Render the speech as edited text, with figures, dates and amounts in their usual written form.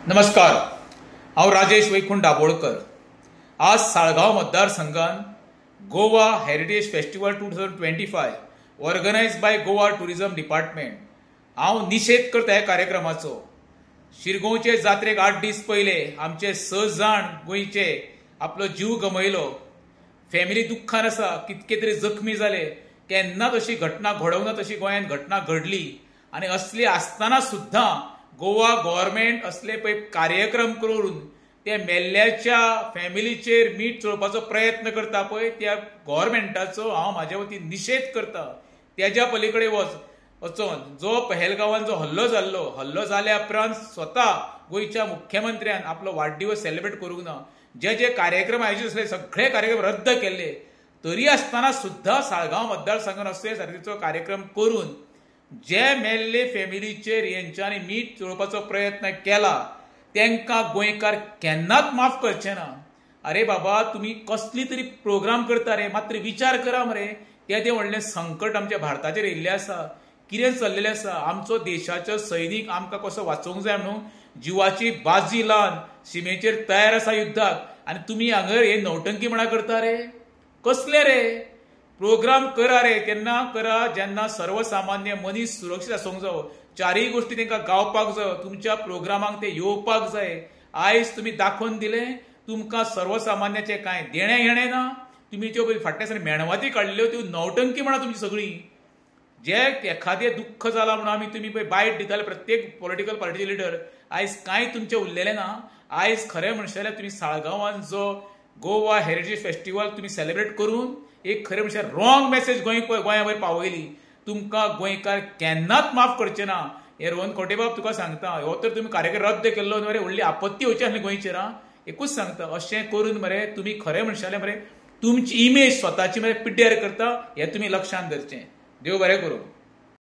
नमस्कार, हांव राजेश वैकुंठ दाबोळकर। आज साळगांव मतदारसंघात Goa heritage festival 2025 organised by Goa tourism department. हांव निशेध करता ह्या कार्यक्रमाचो। शिरगांवचे जात्रेक 8 दीस पयले आमचे 6 जाण गोंयचे आपलो जीव गमयलो। फॅमिली दुख्खान आसा, कितके तरी जखमी जाले। केन्नाच अशी घटना घडोवना तशी गोंयांत घटना घडली आनी असली आसतना सुद्दां गोवा गव्हर्नमेंट असले पळय कार्यक्रम करून त्या मेल्ल्याच्या फॅमिलीचेर मीठ चोळपाचो प्रयत्न करता पळय, त्या गव्हर्नमेंटाचो हांव म्हाज्या वतीन निशेध करता। त्याच्या पलीकडे वचोन जो पहलगांवान जो हल्लो जाल्या उपरांत स्वता गोंयच्या मुख्यमंत्र्यान आपलो वाडदिवस सेलिब्रेट करूंक ना। जे जे कार्यक्रम आयोजीत आसले सगळे कार्यक्रम रद्द केले, तरी आसतना सुद्दां साळगांव मतदारसंघात असले तरेचो कार्यक्रम करून जे मेल्ले फॅमिलीचेर हेंच्यांनी मीठ चोळपाचो प्रयत्न केला तांकां गोंयकार केन्नाच माफ करचे ना। अरे बाबा, तुम्ही कसली तरी प्रोग्राम करता रे, मात्र विचार करा मरे। ते व्हडलें संकट आमच्या भारताचेर येयल्लें आसा, कितें चल्लेलें आसा। आमचो देशाचो सैनीक आमकां कसो वाचोवंक जाय म्हणून जिवाची बाजी लावन शिमेचेर तयार आसा युद्धाक, आनी तुमी हांगर हे नौटंकी म्हणा करता रे। कसले रे प्रोग्राम करा रे, केन्ना करा जेन्ना सर्वसामान्य मनीस सुरक्षीत आसूंक जायो। चारय गोष्टी तांकां गावपाक जायो, तुमच्या प्रोग्रामाक ते येवपाक जाय। आयज तुमी दाखोवन दिलें तुमकां सर्वसामान्याचें कांय देणें घेणें ना। तुमी त्यो फाटल्या दिसांनी मेणवाती काडल्यो, त्यो नौटंकी म्हणा तुमची सगळी। जे एखादें दुख्ख जालां म्हणून आमी तुमी पळय बायट दिताले प्रत्येक पॉलिटिकल पार्टीचे लिडर, आयज कांय तुमचें उरलेलें ना। आयज खरें म्हणशें जाल्यार तुमी साळगांवान जो गोवा हेरिटेज फेस्टिवल तुमी सेलिब्रेट करून एक खरें म्हणल्यार रॉंग मेसेज गोंया वयर पावयली। तुमकां गोंयकार केन्नाच माफ करचे ना। हे रोहन खोटेबाब तुका सांगता, हो तर तुमी कार्यक्रम रद्द केल्लो मरे, व्हडली आपत्ती येवची आसली गोंयचेर। एकूच सांगता, अशें करून मरे तुमी खरें म्हणशाले मरे तुमची इमेज स्वताची मरे पिड्ड्यार करता, हें तुमी लक्षांत धरचें। देव बरें करूं।